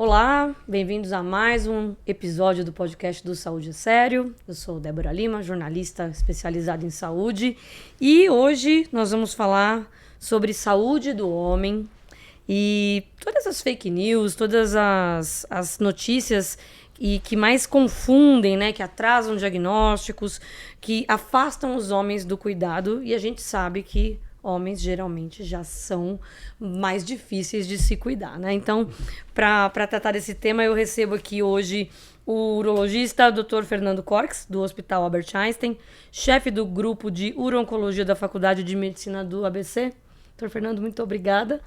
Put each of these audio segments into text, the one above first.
Olá, bem-vindos a mais um episódio do podcast do Saúde é Sério. Eu sou Débora Lima, jornalista especializada em saúde, e hoje nós vamos falar sobre saúde do homem e todas as fake news, todas as notícias que mais confundem, né, que atrasam diagnósticos, que afastam os homens do cuidado, e a gente sabe que homens geralmente já são mais difíceis de se cuidar, né? Então, para tratar desse tema, eu recebo aqui hoje o urologista Dr. Fernando Corks, do Hospital Albert Einstein, chefe do grupo de uro-oncologia da Faculdade de Medicina do ABC. Dr. Fernando, muito obrigada.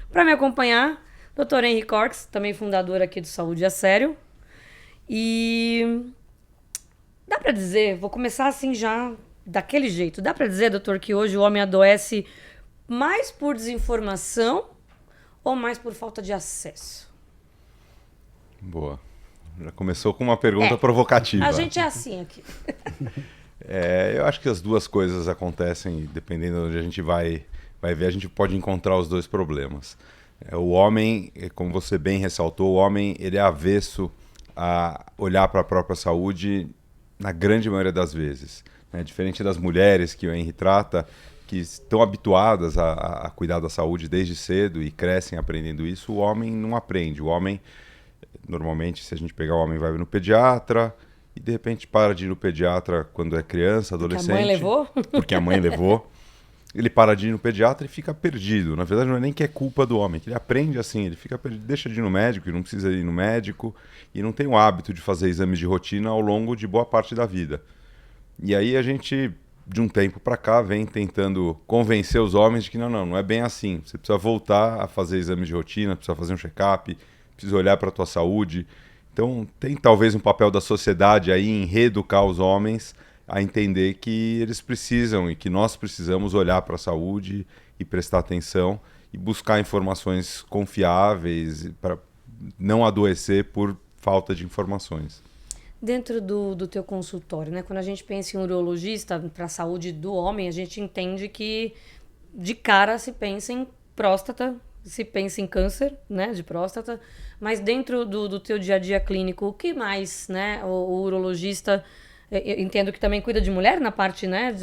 Para me acompanhar, Dr. Henry Corks, também fundador aqui do Saúde é Sério. E dá para dizer, vou começar assim já daquele jeito, dá para dizer, doutor, que hoje o homem adoece mais por desinformação ou mais por falta de acesso? Boa. Já começou com uma pergunta provocativa. A gente é assim aqui. Eu acho que as duas coisas acontecem, dependendo de onde a gente vai ver, a gente pode encontrar os dois problemas. O homem, como você bem ressaltou, o homem ele é avesso a olhar para a própria saúde na grande maioria das vezes. Diferente das mulheres que o Henry trata, que estão habituadas a cuidar da saúde desde cedo e crescem aprendendo isso, o homem não aprende. O homem, normalmente, se a gente pegar o homem, vai no pediatra e de repente para de ir no pediatra quando é criança, adolescente. Porque a mãe levou? Porque a mãe levou. Ele para de ir no pediatra e fica perdido. Na verdade, não é nem que é culpa do homem, que ele aprende assim, ele fica perdido, deixa de ir no médico e não precisa ir no médico e não tem o hábito de fazer exames de rotina ao longo de boa parte da vida. E aí a gente, de um tempo para cá, vem tentando convencer os homens de que não é bem assim. Você precisa voltar a fazer exames de rotina, precisa fazer um check-up, precisa olhar para a tua saúde. Então tem talvez um papel da sociedade aí em reeducar os homens a entender que eles precisam e que nós precisamos olhar para a saúde e prestar atenção e buscar informações confiáveis para não adoecer por falta de informações. Dentro do teu consultório, né? Quando a gente pensa em urologista para a saúde do homem, a gente entende que de cara se pensa em próstata, se pensa em câncer, né, de próstata, mas dentro do teu dia a dia clínico, o que mais, né, o urologista, eu entendo que também cuida de mulher na parte, né,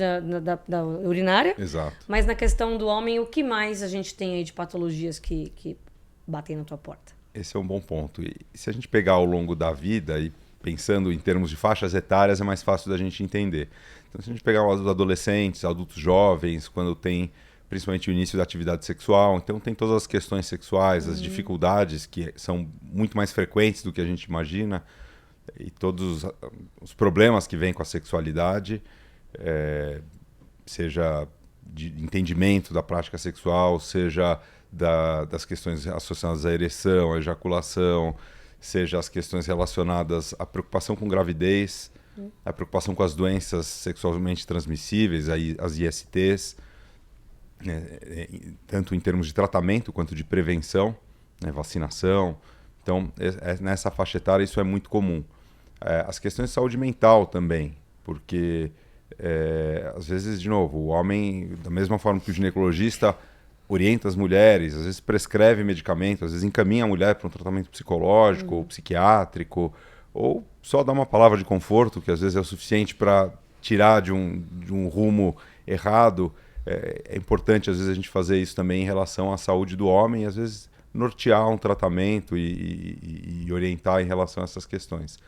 da urinária. Exato. Mas na questão do homem, o que mais a gente tem aí de patologias que batem na tua porta? Esse é um bom ponto. E se a gente pegar ao longo da vida e pensando em termos de faixas etárias, é mais fácil da gente entender. Então, se a gente pegar os adolescentes, adultos jovens, quando tem principalmente o início da atividade sexual, então tem todas as questões sexuais, as dificuldades que são muito mais frequentes do que a gente imagina, e todos os problemas que vêm com a sexualidade, seja de entendimento da prática sexual, seja das questões associadas à ereção, à ejaculação, seja as questões relacionadas à preocupação com gravidez, a preocupação com as doenças sexualmente transmissíveis, as ISTs, tanto em termos de tratamento quanto de prevenção, vacinação. Então, nessa faixa etária isso é muito comum. As questões de saúde mental também, porque às vezes, de novo, o homem, da mesma forma que o ginecologista orienta as mulheres, às vezes prescreve medicamento, às vezes encaminha a mulher para um tratamento psicológico ou psiquiátrico, ou só dá uma palavra de conforto, que às vezes é o suficiente para tirar de um rumo errado. É importante, às vezes, a gente fazer isso também em relação à saúde do homem, e às vezes nortear um tratamento e orientar em relação a essas questões.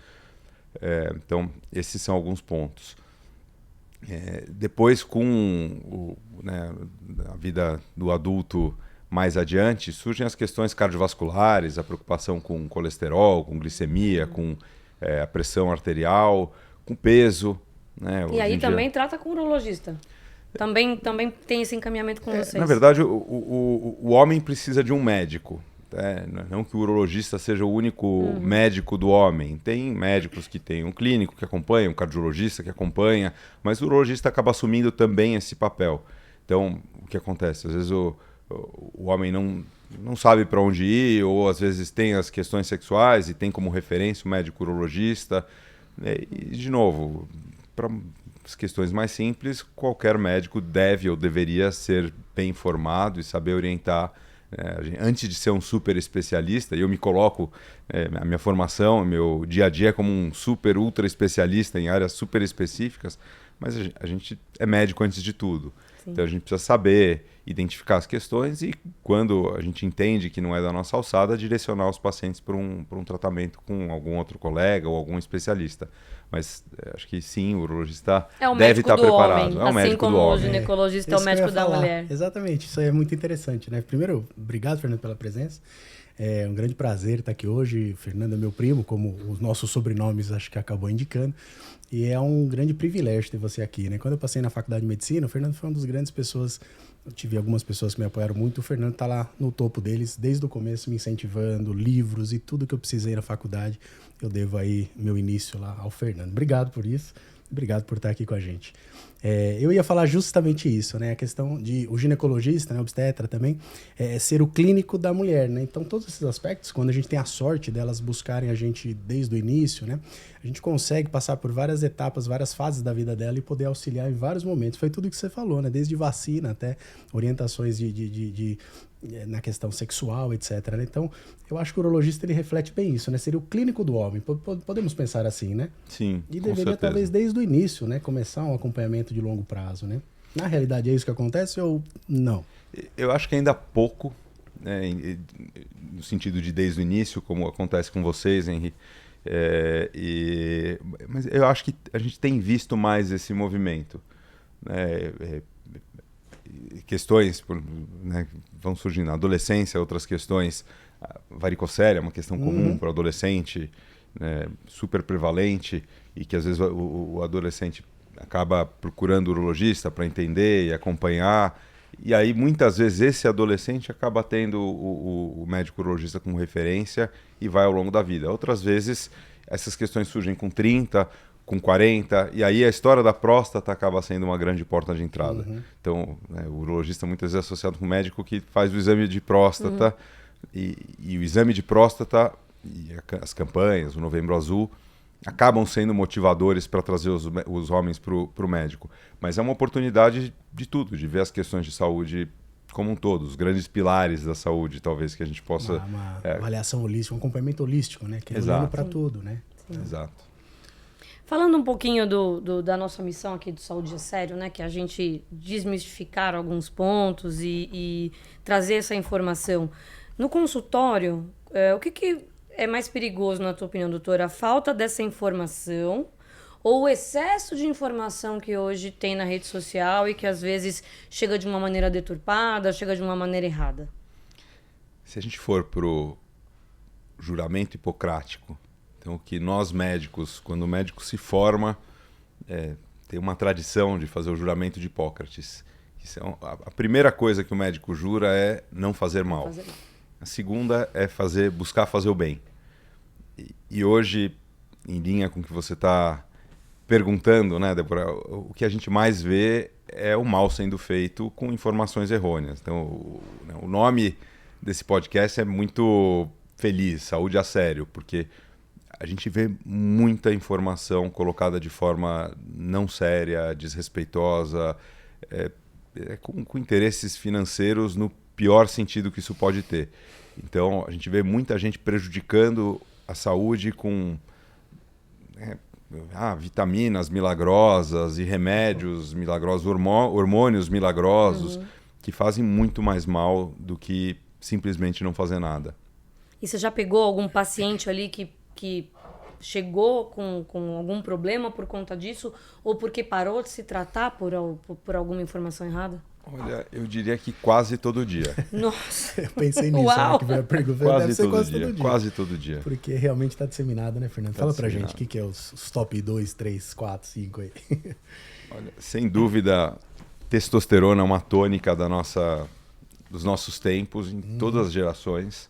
Então, esses são alguns pontos. Depois, com a vida do adulto mais adiante, surgem as questões cardiovasculares, a preocupação com colesterol, com glicemia, com a pressão arterial, com peso. E aí também trata com urologista? Também tem esse encaminhamento com vocês? Na verdade, o homem precisa de um médico. Não que o urologista seja o único médico do homem. Tem médicos que têm um clínico que acompanha, um cardiologista que acompanha, mas o urologista acaba assumindo também esse papel. Então, o que acontece? Às vezes o homem não sabe para onde ir, ou às vezes tem as questões sexuais e tem como referência o médico urologista. E, de novo, para as questões mais simples, qualquer médico deve ou deveria ser bem informado e saber orientar Antes de ser um super especialista, e eu me coloco, a minha formação, meu dia a dia é como um super, ultra especialista em áreas super específicas, mas a gente é médico antes de tudo. Sim. Então a gente precisa saber identificar as questões e, quando a gente entende que não é da nossa alçada, direcionar os pacientes para um tratamento com algum outro colega ou algum especialista. Mas acho que sim, o urologista deve estar preparado. Homem, é o médico do homem. Assim como o ginecologista é o médico da mulher. Exatamente, isso aí é muito interessante, né? Primeiro, obrigado, Fernando, pela presença. É um grande prazer estar aqui hoje. Fernando é meu primo, como os nossos sobrenomes acho que acabou indicando. E é um grande privilégio ter você aqui, né? Quando eu passei na faculdade de medicina, o Fernando foi uma das grandes pessoas. Eu tive algumas pessoas que me apoiaram muito. O Fernando está lá no topo deles, desde o começo, me incentivando, livros e tudo que eu precisei na faculdade. Eu devo aí meu início lá ao Fernando. Obrigado por isso. Obrigado por estar aqui com a gente. Eu ia falar justamente isso, né? A questão de o ginecologista, né, obstetra também, ser o clínico da mulher, né? Então, todos esses aspectos, quando a gente tem a sorte delas buscarem a gente desde o início, né? A gente consegue passar por várias etapas, várias fases da vida dela e poder auxiliar em vários momentos. Foi tudo que você falou, né? Desde vacina até orientações na questão sexual, etc. Né? Então, eu acho que o urologista ele reflete bem isso, né? Seria o clínico do homem. Podemos pensar assim, né? Sim, e com deveria, certeza. talvez, desde o início, né? Começar um acompanhamento de longo prazo, né? Na realidade, é isso que acontece ou não? Eu acho que ainda há pouco, né, no sentido de desde o início, como acontece com vocês, Henri. Mas eu acho que a gente tem visto mais esse movimento. Né? Questões, né, vão surgindo na adolescência, outras questões. A varicocele é uma questão comum para o adolescente, né, super prevalente, e que às vezes o adolescente acaba procurando o urologista para entender e acompanhar. E aí, muitas vezes, esse adolescente acaba tendo o médico urologista como referência e vai ao longo da vida. Outras vezes, essas questões surgem com 30, com 40, e aí a história da próstata acaba sendo uma grande porta de entrada. Então, né, o urologista muitas vezes é associado com um médico que faz o exame de próstata, e o exame de próstata, e as campanhas, o Novembro Azul, acabam sendo motivadores para trazer os homens para o médico. Mas é uma oportunidade de tudo, de ver as questões de saúde como um todo, os grandes pilares da saúde, talvez, que a gente possa... Uma avaliação holística, um acompanhamento holístico, né? Que é olhando para tudo, né? Sim. Exato. Falando um pouquinho da nossa missão aqui do Saúde é Sério, né? Que é a gente desmistificar alguns pontos e trazer essa informação. No consultório, o que é mais perigoso, na tua opinião, doutora? A falta dessa informação ou o excesso de informação que hoje tem na rede social e que às vezes chega de uma maneira deturpada, chega de uma maneira errada? Se a gente for para o juramento hipocrático, então que nós médicos, quando o médico se forma, tem uma tradição de fazer o juramento de Hipócrates. A primeira coisa que o médico jura é não fazer mal. A segunda é buscar fazer o bem. E hoje, em linha com o que você está perguntando, né, Débora, o que a gente mais vê é o mal sendo feito com informações errôneas. Então, o nome desse podcast é muito feliz, Saúde a Sério, porque a gente vê muita informação colocada de forma não séria, desrespeitosa, com interesses financeiros no pior sentido que isso pode ter. Então, a gente vê muita gente prejudicando a saúde com vitaminas milagrosas e remédios milagrosos, hormônios milagrosos, que fazem muito mais mal do que simplesmente não fazer nada. E você já pegou algum paciente ali que chegou com algum problema por conta disso ou porque parou de se tratar por alguma informação errada? Olha, eu diria que quase todo dia. Nossa! Eu pensei nisso, né, que veio a pergunta. Quase todo dia. Quase todo dia. Porque realmente está disseminado, né, Fernando? Fala pra gente o que é os top 2, 3, 4, 5 aí. Olha, sem dúvida, testosterona é uma tônica dos nossos tempos, em todas as gerações,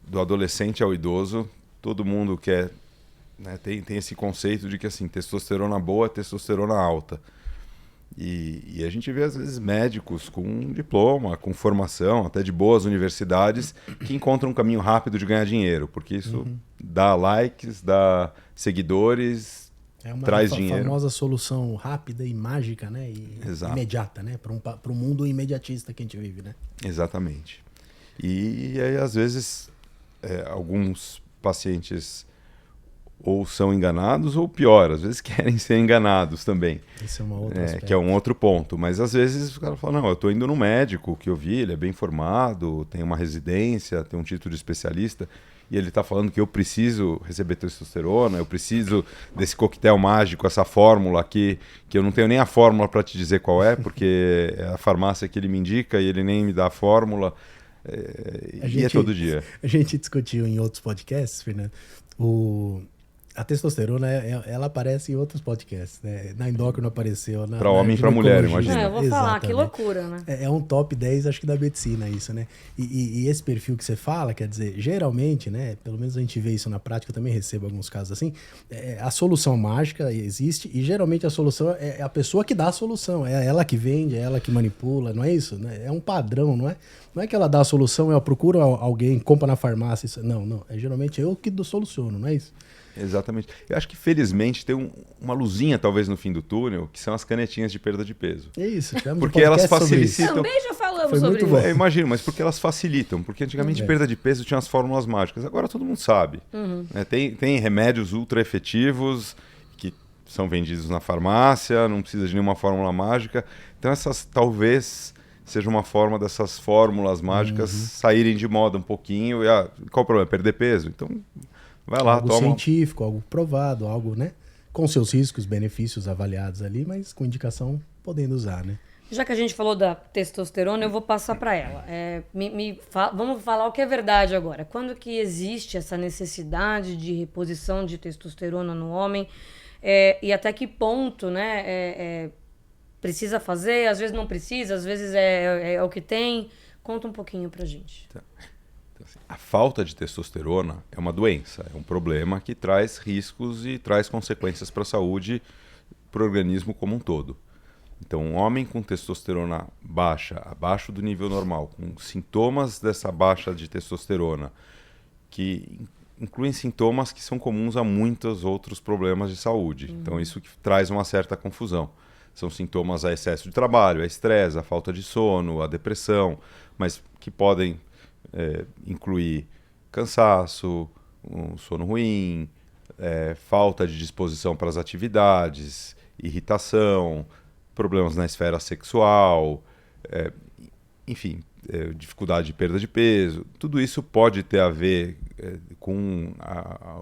do adolescente ao idoso. Todo mundo quer, né, tem esse conceito de que assim, testosterona boa, testosterona alta. E a gente vê, às vezes, médicos com diploma, com formação, até de boas universidades, que encontram um caminho rápido de ganhar dinheiro, porque isso dá likes, dá seguidores, traz dinheiro. É uma famosa solução rápida e mágica, né? E imediata, né? Para um mundo imediatista que a gente vive, né? Exatamente. E aí, às vezes, alguns pacientes ou são enganados ou pior, às vezes querem ser enganados também. Esse é uma outra aspecto. Que é um outro ponto. Mas às vezes o cara fala, não, eu estou indo no médico que eu vi, ele é bem formado, tem uma residência, tem um título de especialista, e ele está falando que eu preciso receber testosterona, eu preciso desse coquetel mágico, essa fórmula aqui, que eu não tenho nem a fórmula para te dizer qual é, porque é a farmácia que ele me indica e ele nem me dá a fórmula. E é todo dia. A gente discutiu em outros podcasts, Fernando, a testosterona, ela aparece em outros podcasts, né? Na endócrino apareceu. Para homem e para mulher, imagina. Eu vou falar, que loucura, né? É um top 10, acho que da medicina isso, né? E esse perfil que você fala, quer dizer, geralmente, né? Pelo menos a gente vê isso na prática, eu também recebo alguns casos assim, a solução mágica existe e geralmente a solução é a pessoa que dá a solução, é ela que vende, é ela que manipula, não é isso? Né? É um padrão, não é? Não é que ela dá a solução, ela procura alguém, compra na farmácia, isso. Não. É geralmente eu que soluciono, não é isso? Exatamente. Eu acho que felizmente tem uma luzinha talvez no fim do túnel, que são as canetinhas de perda de peso. É isso, porque elas facilitam. Também já falamos Foi sobre muito isso. bom. Imagino, mas porque elas facilitam. Porque antigamente perda de peso tinha as fórmulas mágicas. Agora todo mundo sabe. Tem remédios ultra efetivos que são vendidos na farmácia, não precisa de nenhuma fórmula mágica. Então essas talvez seja uma forma dessas fórmulas mágicas saírem de moda um pouquinho. Qual o problema? Perder peso? Então vai lá, algo toma. Científico, algo provado, algo, né? Com seus riscos, benefícios avaliados ali, mas com indicação podendo usar, né? Já que a gente falou da testosterona, eu vou passar para ela. Vamos falar o que é verdade agora. Quando que existe essa necessidade de reposição de testosterona no homem? E até que ponto, né? Precisa fazer, às vezes não precisa, às vezes é o que tem. Conta um pouquinho pra gente. Tá. A falta de testosterona é uma doença, é um problema que traz riscos e traz consequências para a saúde, para o organismo como um todo. Então, um homem com testosterona baixa, abaixo do nível normal, com sintomas dessa baixa de testosterona, que incluem sintomas que são comuns a muitos outros problemas de saúde. Então, isso que traz uma certa confusão. São sintomas a excesso de trabalho, a estresse, a falta de sono, a depressão, mas que podem incluir cansaço, um sono ruim, falta de disposição para as atividades, irritação, problemas na esfera sexual, enfim, dificuldade de perda de peso. Tudo isso pode ter a ver com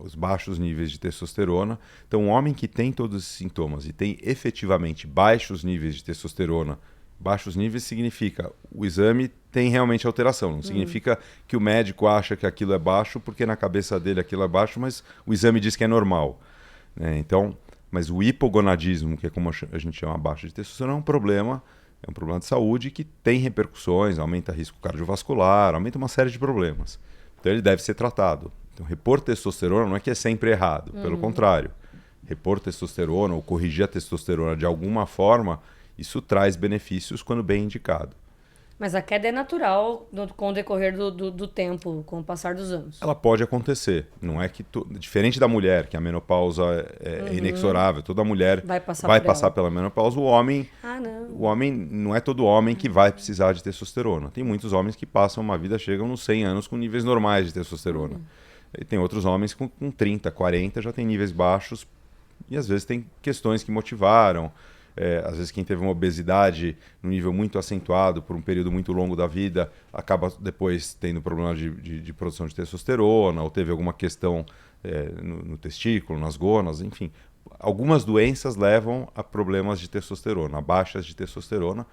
os baixos níveis de testosterona. Então, um homem que tem todos esses sintomas e tem efetivamente baixos níveis de testosterona, baixos níveis significa o exame tem realmente alteração. Não significa que o médico acha que aquilo é baixo porque na cabeça dele aquilo é baixo, mas o exame diz que é normal. Então, mas o hipogonadismo, que é como a gente chama baixa de testosterona, é um problema de saúde que tem repercussões, aumenta risco cardiovascular, aumenta uma série de problemas. Então ele deve ser tratado. Então repor testosterona não é que é sempre errado, pelo contrário. Repor testosterona ou corrigir a testosterona de alguma forma, isso traz benefícios quando bem indicado. Mas a queda é natural com o decorrer do tempo, com o passar dos anos. Ela pode acontecer. Não é que diferente da mulher, que a menopausa é inexorável, toda mulher vai passar pela menopausa. O homem não é todo homem que vai precisar de testosterona. Tem muitos homens que passam uma vida, chegam nos 100 anos com níveis normais de testosterona. E tem outros homens com 30, 40 já tem níveis baixos e às vezes tem questões que motivaram. Às vezes quem teve uma obesidade no nível muito acentuado por um período muito longo da vida acaba depois tendo problema de produção de testosterona ou teve alguma questão no testículo, nas gônadas, enfim. Algumas doenças levam a problemas de testosterona, a baixas de testosterona,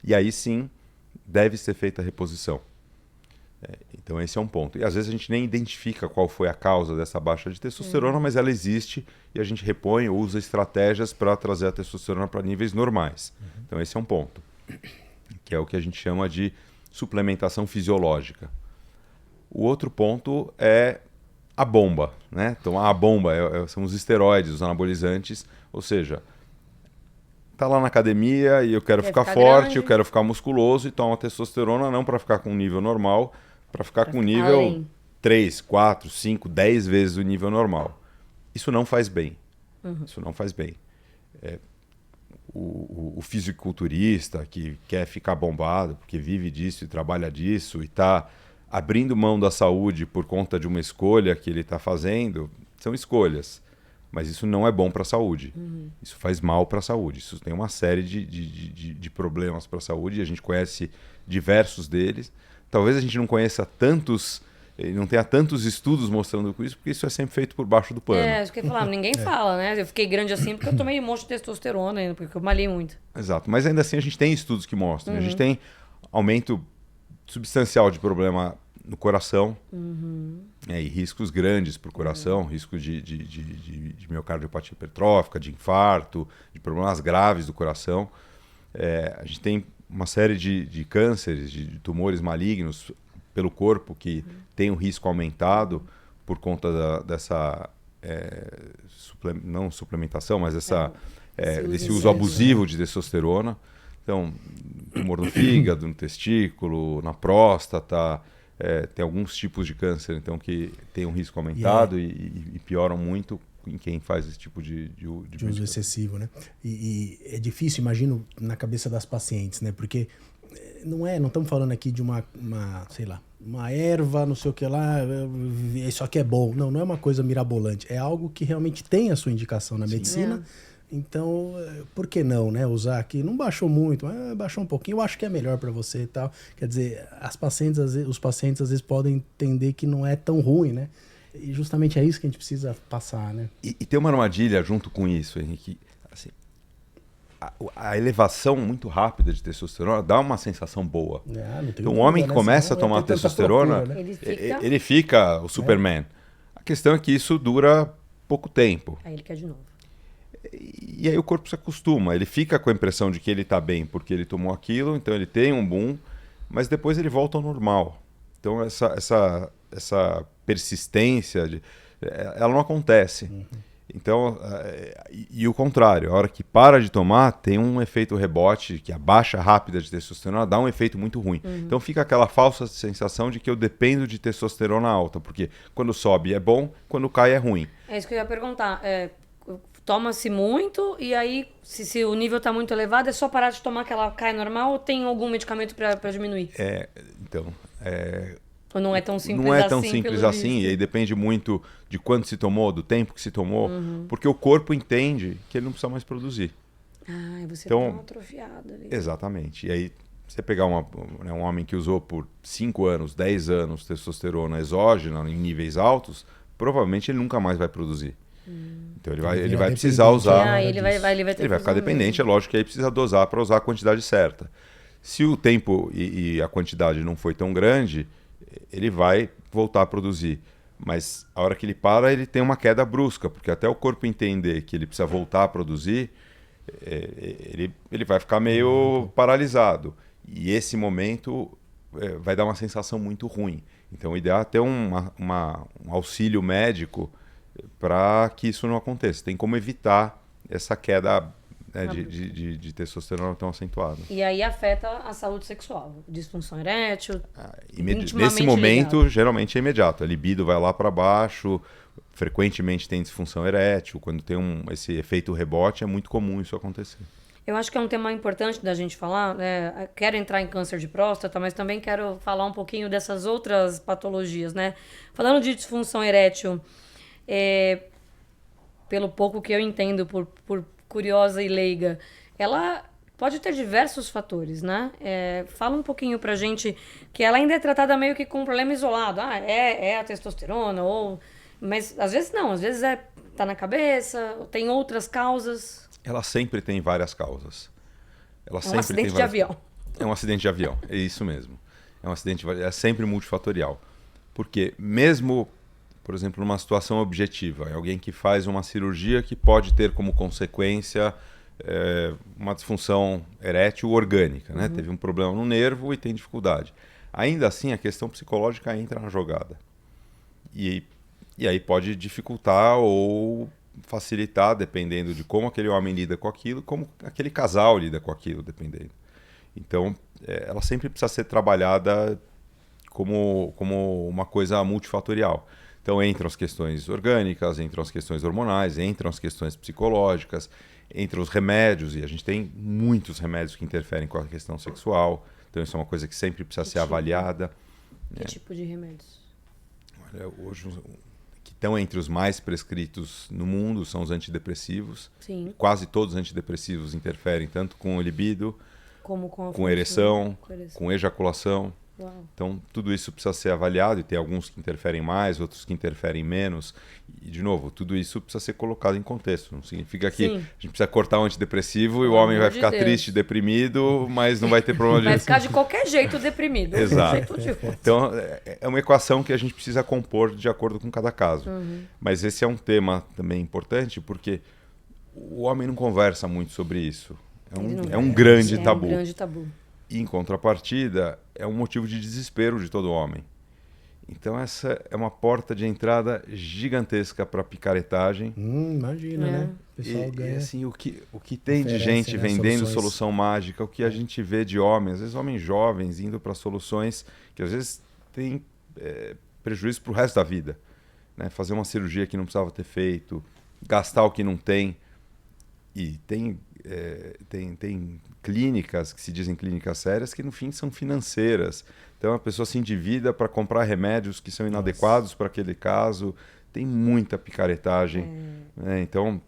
e aí sim deve ser feita a reposição. Então esse é um ponto. E às vezes a gente nem identifica qual foi a causa dessa baixa de testosterona, mas ela existe e a gente repõe ou usa estratégias para trazer a testosterona para níveis normais. Então esse é um ponto, que é o que a gente chama de suplementação fisiológica. O outro ponto é a bomba, né? Então a bomba são os esteroides, os anabolizantes, ou seja, tá lá na academia e eu quero ficar forte, grande, eu quero ficar musculoso e tomo a testosterona não para ficar com um nível normal, para ficar com um nível 3, 4, 5, 10 vezes o nível normal. Isso não faz bem. Isso não faz bem. O fisiculturista que quer ficar bombado, porque vive disso e trabalha disso e está abrindo mão da saúde por conta de uma escolha que ele está fazendo, são escolhas. Mas isso não é bom para a saúde. Isso faz mal para a saúde. Isso tem uma série de problemas para a saúde. E a gente conhece diversos deles. Talvez a gente não conheça tantos, não tenha tantos estudos mostrando isso, porque isso é sempre feito por baixo do pano. Acho que eu ia falar, ninguém fala, né? Eu fiquei grande assim porque eu tomei um monte de testosterona ainda, porque eu malhei muito. Exato. Mas ainda assim a gente tem estudos que mostram. A gente tem aumento substancial de problema no coração, e riscos grandes para o coração, risco de miocardiopatia hipertrófica, de infarto, de problemas graves do coração. A gente tem uma série de cânceres, de tumores malignos pelo corpo que tem um risco aumentado por conta dessa não suplementação, mas desse uso abusivo de testosterona. Então, tumor no fígado, no testículo, na próstata, tem alguns tipos de câncer então, que tem um risco aumentado e pioram muito em quem faz esse tipo de uso excessivo, né? E é difícil, imagino, na cabeça das pacientes, né? Porque não estamos falando aqui de uma, sei lá, uma erva, não sei o que lá, isso aqui é bom. Não é uma coisa mirabolante. É algo que realmente tem a sua indicação na medicina. Então, por que não, né? Usar aqui, não baixou muito, mas baixou um pouquinho, eu acho que é melhor para você e tal. Quer dizer, os pacientes às vezes podem entender que não é tão ruim, né? E justamente é isso que a gente precisa passar, né? E tem uma armadilha junto com isso, Henrique. Assim, a elevação muito rápida de testosterona dá uma sensação boa. Então, o homem que começa a tomar testosterona, procura, né? ele fica o Superman. A questão é que isso dura pouco tempo. Aí ele quer de novo. E aí o corpo se acostuma. Ele fica com a impressão de que ele está bem porque ele tomou aquilo, então ele tem um boom, mas depois ele volta ao normal. Então, essa persistência, ela não acontece. Então, e o contrário, a hora que para de tomar, tem um efeito rebote, que a baixa rápida de testosterona dá um efeito muito ruim. Então fica aquela falsa sensação de que eu dependo de testosterona alta, porque quando sobe é bom, quando cai é ruim. É isso que eu ia perguntar. Toma-se muito e aí, se o nível está muito elevado, é só parar de tomar que ela cai normal ou tem algum medicamento para diminuir? Ou não é tão simples assim? Não é tão simples assim, e aí depende muito de quanto se tomou, do tempo que se tomou, porque o corpo entende que ele não precisa mais produzir. E você está atrofiado ali. Exatamente. E aí, você pegar um homem que usou por 5 anos, 10 anos testosterona exógena em níveis altos, provavelmente ele nunca mais vai produzir. Então ele vai precisar usar. Ele vai ficar dependente, é lógico que aí precisa dosar para usar a quantidade certa. Se o tempo e a quantidade não foi tão grande, ele vai voltar a produzir. Mas a hora que ele para, ele tem uma queda brusca, porque até o corpo entender que ele precisa voltar a produzir, ele vai ficar meio paralisado. E esse momento vai dar uma sensação muito ruim. Então o ideal é ter um auxílio médico para que isso não aconteça. Tem como evitar essa queda de testosterona tão acentuada. E aí afeta a saúde sexual, disfunção erétil. Nesse momento, ligado. Geralmente é imediato. A libido vai lá para baixo, frequentemente tem disfunção erétil. Quando tem esse efeito rebote, é muito comum isso acontecer. Eu acho que é um tema importante da gente falar. Quero entrar em câncer de próstata, mas também quero falar um pouquinho dessas outras patologias, né? Falando de disfunção erétil, pelo pouco que eu entendo, por curiosa e leiga, ela pode ter diversos fatores, né? Fala um pouquinho pra gente que ela ainda é tratada meio que com um problema isolado. É a testosterona, mas às vezes não, às vezes tá na cabeça, tem outras causas. Ela sempre tem várias causas. Um acidente de avião. É um acidente de avião, é isso mesmo. É sempre multifatorial. Porque mesmo, por exemplo, numa situação objetiva, é alguém que faz uma cirurgia que pode ter como consequência uma disfunção erétil orgânica, né? Teve um problema no nervo e tem dificuldade. Ainda assim, a questão psicológica entra na jogada. E aí pode dificultar ou facilitar, dependendo de como aquele homem lida com aquilo, como aquele casal lida com aquilo, dependendo. Então, ela sempre precisa ser trabalhada como uma coisa multifatorial. Então entram as questões orgânicas, entram as questões hormonais, entram as questões psicológicas, entram os remédios, e a gente tem muitos remédios que interferem com a questão sexual, então isso é uma coisa que sempre precisa ser avaliada. Que tipo de remédios? Olha, hoje, que estão entre os mais prescritos no mundo são os antidepressivos. Sim. Quase todos os antidepressivos interferem tanto com o libido, Como com a com ereção, com ereção. com ejaculação. Uau. Então, tudo isso precisa ser avaliado e tem alguns que interferem mais, outros que interferem menos. E, de novo, tudo isso precisa ser colocado em contexto. Não significa que Sim. a gente precisa cortar um antidepressivo e o Pelo homem vai amor de ficar Deus. triste, deprimido, mas não vai ter problema Vai de... ficar de qualquer jeito deprimido. Exato. De jeito nenhum. Então, é uma equação que a gente precisa compor de acordo com cada caso. Mas esse é um tema também importante porque o homem não conversa muito sobre isso. Ele não É um vai. grande É tabu. um grande tabu. E, em contrapartida, é um motivo de desespero de todo homem. Então, essa é uma porta de entrada gigantesca para picaretagem. Imagina, É. né? O pessoal E ganha. assim, o que tem de Oferece, gente né, vendendo soluções. solução mágica, o que a gente vê de homens, às vezes homens jovens indo para soluções que às vezes têm prejuízo para o resto da vida. Né? Fazer uma cirurgia que não precisava ter feito, gastar o que não tem. E tem clínicas que se dizem clínicas sérias que no fim são financeiras. Então a pessoa se endivida para comprar remédios que são inadequados para aquele caso. Tem muita picaretagem. Né? Então,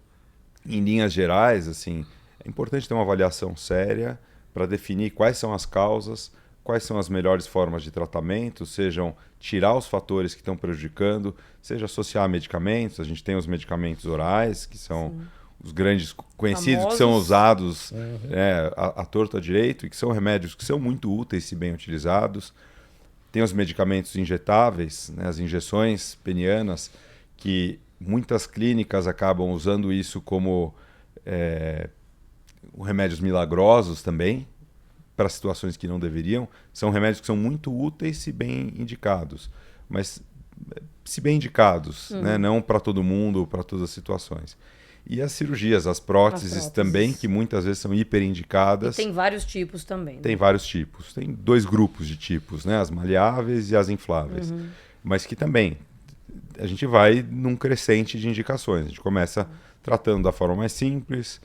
em linhas gerais, assim, é importante ter uma avaliação séria para definir quais são as causas, quais são as melhores formas de tratamento, sejam tirar os fatores que estão prejudicando, seja associar medicamentos. A gente tem os medicamentos orais, que são os grandes conhecidos, que são Famosos. usados à torto à direito, e que são remédios que são muito úteis se bem utilizados. Tem os medicamentos injetáveis, né, as injeções penianas, que muitas clínicas acabam usando isso como remédios milagrosos também, para situações que não deveriam. São remédios que são muito úteis se bem indicados, mas se bem indicados, né, não para todo mundo, para todas as situações. E as cirurgias, as próteses também, que muitas vezes são hiperindicadas. E tem vários tipos também. Né? Tem vários tipos. Tem 2 grupos de tipos, né? As maleáveis e as infláveis. Mas que também a gente vai num crescente de indicações. A gente começa tratando da forma mais simples.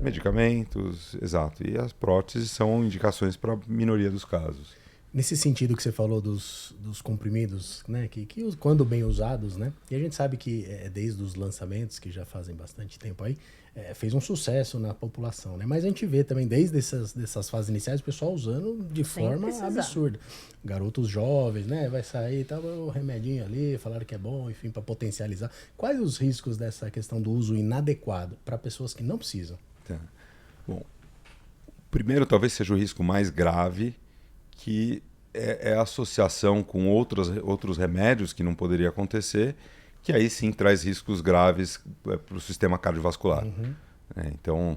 Medicamentos, exato. E as próteses são indicações para a minoria dos casos. Nesse sentido que você falou dos comprimidos, né, que quando bem usados, né, e a gente sabe que desde os lançamentos, que já fazem bastante tempo aí, fez um sucesso na população, né, mas a gente vê também desde dessas fases iniciais o pessoal usando de forma absurda. Garotos jovens, né, vai sair, tava o remedinho ali, falaram que é bom, enfim, para potencializar. Quais os riscos dessa questão do uso inadequado para pessoas que não precisam? Tá. Bom, primeiro talvez seja o risco mais grave, que é a associação com outros remédios que não poderia acontecer, que aí sim traz riscos graves para o sistema cardiovascular. Então,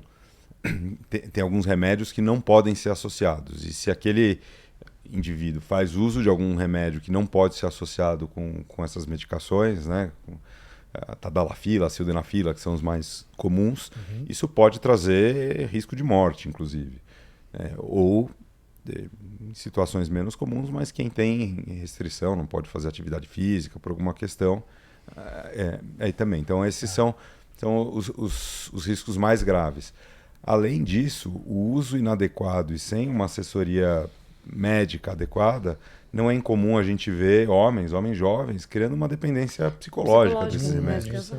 tem alguns remédios que não podem ser associados. E se aquele indivíduo faz uso de algum remédio que não pode ser associado com essas medicações, né, a tadalafila, a sildenafila, que são os mais comuns, isso pode trazer risco de morte, inclusive. Ou em situações menos comuns, mas quem tem restrição, não pode fazer atividade física por alguma questão, aí também. Então esses são os riscos mais graves. Além disso, o uso inadequado e sem uma assessoria médica adequada, não é incomum a gente ver homens jovens, criando uma dependência psicológica desses remédios.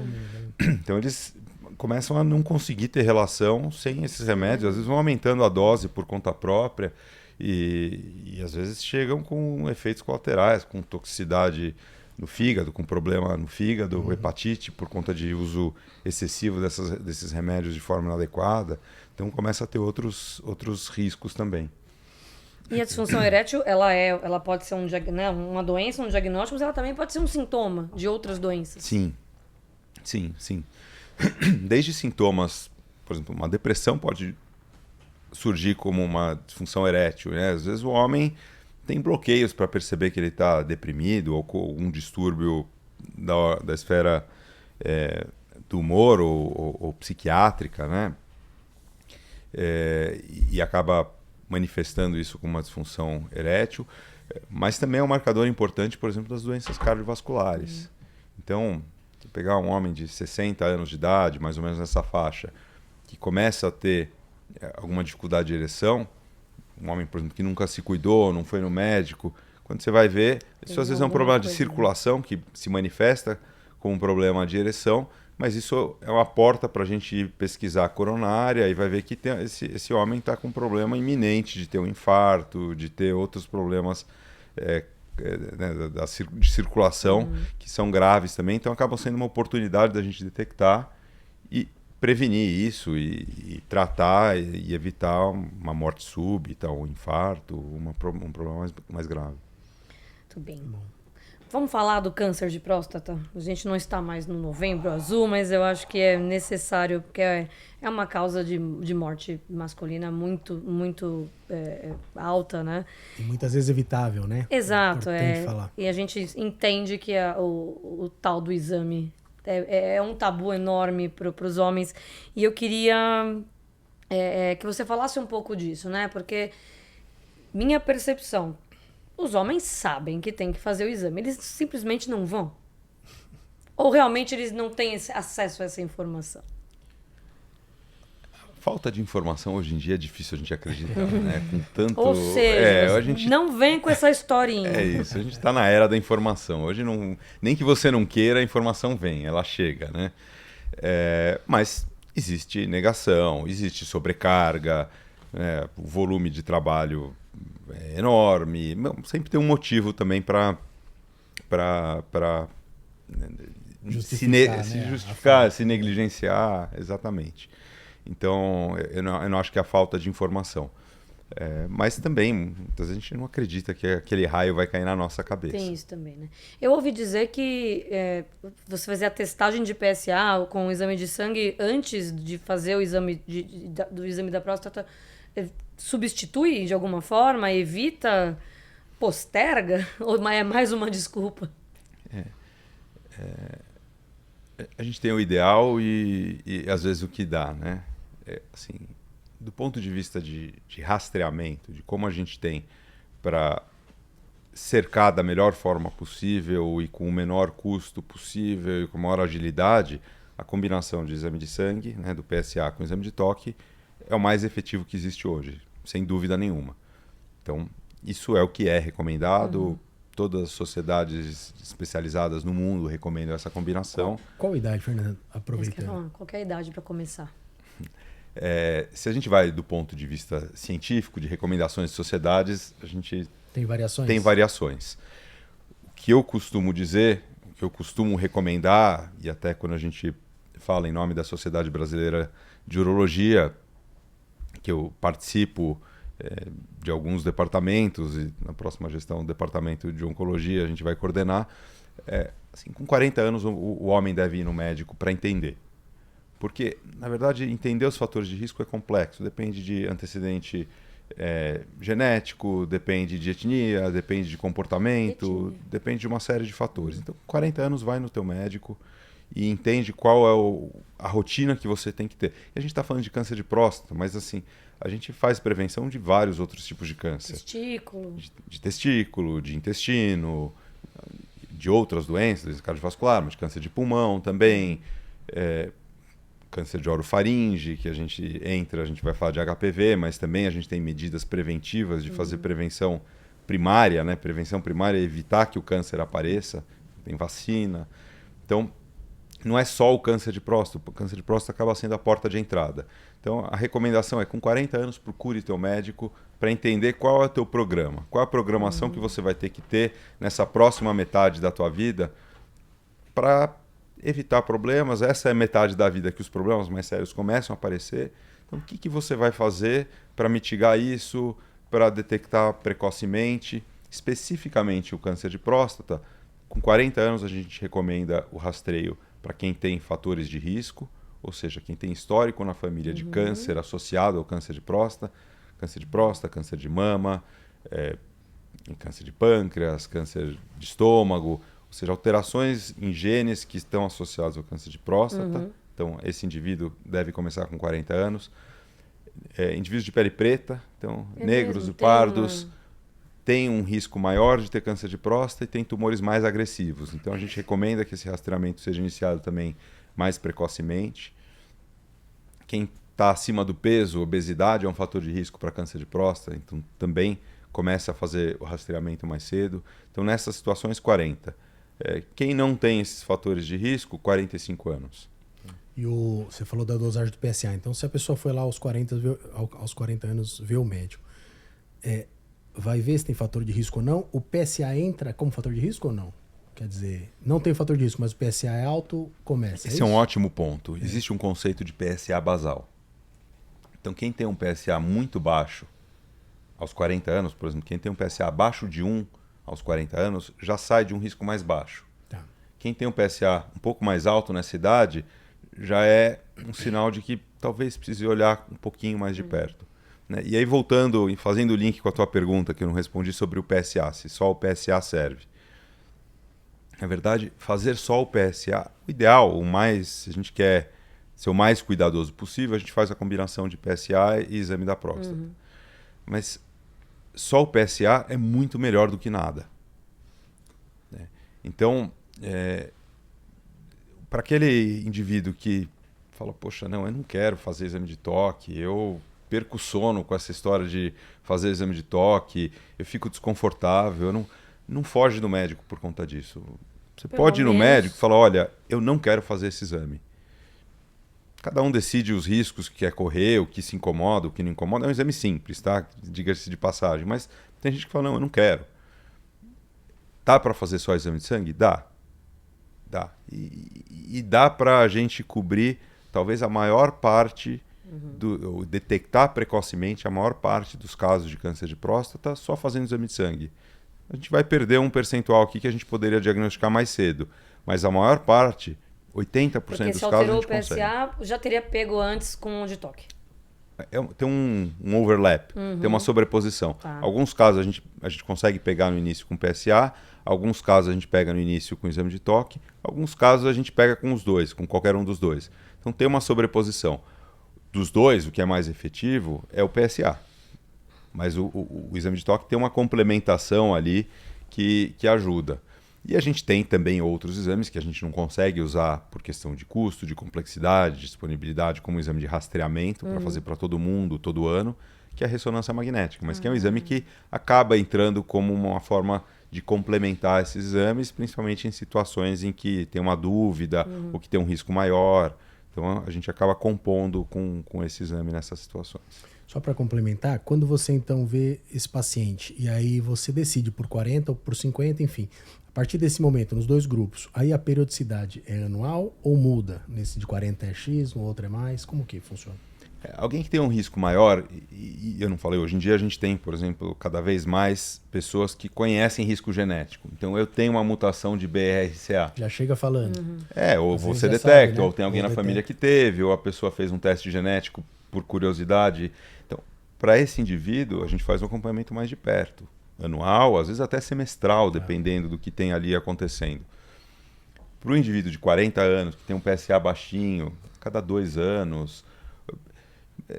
Então eles começam a não conseguir ter relação sem esses remédios, às vezes vão aumentando a dose por conta própria, e às vezes chegam com efeitos colaterais, com toxicidade no fígado, com problema no fígado, hepatite por conta de uso excessivo desses remédios de forma inadequada. Então começa a ter outros riscos também. E a disfunção erétil, ela pode ser uma doença, um diagnóstico, mas ela também pode ser um sintoma de outras doenças. Sim. Desde sintomas, por exemplo, uma depressão pode surgir como uma disfunção erétil, né? Às vezes o homem tem bloqueios para perceber que ele está deprimido ou com algum distúrbio da esfera do humor ou psiquiátrica, né? E acaba manifestando isso como uma disfunção erétil, mas também é um marcador importante, por exemplo, das doenças cardiovasculares. Então, se pegar um homem de 60 anos de idade, mais ou menos nessa faixa, que começa a ter alguma dificuldade de ereção, um homem, por exemplo, que nunca se cuidou, não foi no médico, Quando você vai ver, isso Tem às vezes é um alguma problema de coisa, circulação que se manifesta como um problema de ereção, mas isso é uma porta para a gente pesquisar a coronária e vai ver que esse homem está com um problema iminente de ter um infarto, de ter outros problemas né, de circulação que são graves também. Então acabam sendo uma oportunidade da gente detectar e prevenir isso e tratar e evitar uma morte súbita, um infarto, um problema mais grave. Muito bem. Vamos falar do câncer de próstata? A gente não está mais no Novembro Azul, mas eu acho que é necessário, porque é uma causa de morte masculina muito alta, né? E muitas vezes evitável, né? Exato. É importante falar. E a gente entende que o tal do exame é um tabu enorme para os homens. E eu queria que você falasse um pouco disso, né? Porque minha percepção, os homens sabem que tem que fazer o exame, eles simplesmente não vão. Ou realmente eles não têm acesso a essa informação? Falta de informação hoje em dia é difícil a gente acreditar, né? Com tanto... Ou seja, a gente... não vem com essa historinha. É isso, a gente está na era da informação. Hoje nem que você não queira, a informação vem, ela chega, né? Mas existe negação, existe sobrecarga, né? O volume de trabalho é enorme. Sempre tem um motivo também para se justificar, se negligenciar, exatamente. Então, eu não acho que é a falta de informação. Mas também, muitas vezes a gente não acredita que aquele raio vai cair na nossa cabeça. Tem isso também, né? Eu ouvi dizer que você fazer a testagem de PSA com o exame de sangue antes de fazer o exame do exame da próstata substitui de alguma forma, evita, posterga, ou é mais uma desculpa? A gente tem o ideal e às vezes o que dá, né? Assim, do ponto de vista de rastreamento, de como a gente tem para cercar da melhor forma possível e com o menor custo possível e com a maior agilidade, a combinação de exame de sangue, né, do PSA com o exame de toque, é o mais efetivo que existe hoje, sem dúvida nenhuma. Então, isso é o que é recomendado. Todas as sociedades especializadas no mundo recomendam essa combinação. Qual idade, Fernando? Aproveitando. Qual que é a idade para começar? Se a gente vai do ponto de vista científico, de recomendações de sociedades, a gente tem variações? Tem variações. O que eu costumo dizer, o que eu costumo recomendar, e até quando a gente fala em nome da Sociedade Brasileira de Urologia, que eu participo de alguns departamentos, e na próxima gestão do departamento de oncologia a gente vai coordenar, assim, com 40 anos o homem deve ir no médico para entender. Porque, na verdade, entender os fatores de risco é complexo. Depende de antecedente genético, depende de etnia, depende de comportamento, depende de uma série de fatores. Então, com 40 anos, vai no teu médico e entende qual é a rotina que você tem que ter. E a gente está falando de câncer de próstata, mas assim, a gente faz prevenção de vários outros tipos de câncer. Testículo. De testículo, de intestino, de outras doenças, cardiovascular, mas de câncer de pulmão também, câncer de orofaringe, que a gente vai falar de HPV, mas também a gente tem medidas preventivas de fazer prevenção primária, né? Prevenção primária é evitar que o câncer apareça, tem vacina. Então, não é só o câncer de próstata, o câncer de próstata acaba sendo a porta de entrada. Então, a recomendação é, com 40 anos, procure teu médico para entender qual é o teu programa, qual é a programação que você vai ter que ter nessa próxima metade da tua vida para evitar problemas. Essa é a metade da vida que os problemas mais sérios começam a aparecer. Então, o que você vai fazer para mitigar isso, para detectar precocemente, especificamente o câncer de próstata? Com 40 anos, a gente recomenda o rastreio para quem tem fatores de risco, ou seja, quem tem histórico na família de câncer associado ao câncer de próstata, câncer de mama, câncer de pâncreas, câncer de estômago, ou seja, alterações em genes que estão associados ao câncer de próstata. Então, esse indivíduo deve começar com 40 anos. Indivíduos de pele preta, então negros e pardos, têm um risco maior de ter câncer de próstata e têm tumores mais agressivos. Então, a gente recomenda que esse rastreamento seja iniciado também mais precocemente. Quem está acima do peso, obesidade é um fator de risco para câncer de próstata, então também comece a fazer o rastreamento mais cedo. Então, nessas situações, 40. Quem não tem esses fatores de risco, 45 anos. E você falou da dosagem do PSA. Então, se a pessoa foi lá aos 40 anos ver o médico, vai ver se tem fator de risco ou não. O PSA entra como fator de risco ou não? Quer dizer, não tem fator de risco, mas o PSA é alto, começa. Esse é um ótimo ponto. Existe um conceito de PSA basal. Então, quem tem um PSA muito baixo aos 40 anos, por exemplo, quem tem um PSA abaixo de 1 aos 40 anos, já sai de um risco mais baixo. Tá. Quem tem um PSA um pouco mais alto nessa idade, já é um sinal de que talvez precise olhar um pouquinho mais de perto. Né? E aí, voltando e fazendo o link com a tua pergunta, que eu não respondi sobre o PSA, se só o PSA serve. Na verdade, fazer só o PSA, o ideal, se a gente quer ser o mais cuidadoso possível, a gente faz a combinação de PSA e exame da próstata. Mas só o PSA é muito melhor do que nada. Né? Então, para aquele indivíduo que fala, poxa, não, eu não quero fazer exame de toque, eu perco o sono com essa história de fazer exame de toque, eu fico desconfortável, eu não foge do médico por conta disso. Você pode ir no médico e falar, olha, eu não quero fazer esse exame. Cada um decide os riscos que quer correr, o que se incomoda, o que não incomoda. É um exame simples, tá? Diga-se de passagem. Mas tem gente que fala, não, eu não quero. Dá para fazer só exame de sangue? Dá. Dá. E dá para a gente cobrir talvez a maior parte, ou detectar precocemente a maior parte dos casos de câncer de próstata só fazendo exame de sangue. A gente vai perder um percentual aqui que a gente poderia diagnosticar mais cedo. Mas a maior parte, 80% Porque dos se casos, alterou a gente o PSA, consegue. já teria pego antes com o de toque. Tem um overlap, tem uma sobreposição. Tá. Alguns casos a gente consegue pegar no início com PSA, alguns casos a gente pega no início com exame de toque, alguns casos a gente pega com os dois, com qualquer um dos dois. Então tem uma sobreposição. Dos dois, o que é mais efetivo é o PSA. Mas o exame de toque tem uma complementação ali que ajuda. E a gente tem também outros exames que a gente não consegue usar por questão de custo, de complexidade, de disponibilidade, como o exame de rastreamento para fazer para todo mundo, todo ano, que é a ressonância magnética, mas que é um exame que acaba entrando como uma forma de complementar esses exames, principalmente em situações em que tem uma dúvida ou que tem um risco maior. Então a gente acaba compondo com esse exame nessas situações. Só para complementar, quando você então vê esse paciente e aí você decide por 40 ou por 50, enfim, a partir desse momento, nos dois grupos, aí a periodicidade é anual ou muda? Nesse de 40 é X, no outro é mais? Como que funciona? Alguém que tem um risco maior, e eu não falei, hoje em dia a gente tem, por exemplo, cada vez mais pessoas que conhecem risco genético. Então eu tenho uma mutação de BRCA. Já chega falando. Ou Às você vezes já detecta, sabe, né? ou tem alguém na família que teve, ou a pessoa fez um teste genético por curiosidade. Então, para esse indivíduo, a gente faz um acompanhamento mais de perto. Anual, às vezes até semestral, dependendo do que tem ali acontecendo. Para o indivíduo de 40 anos, que tem um PSA baixinho, cada 2 anos...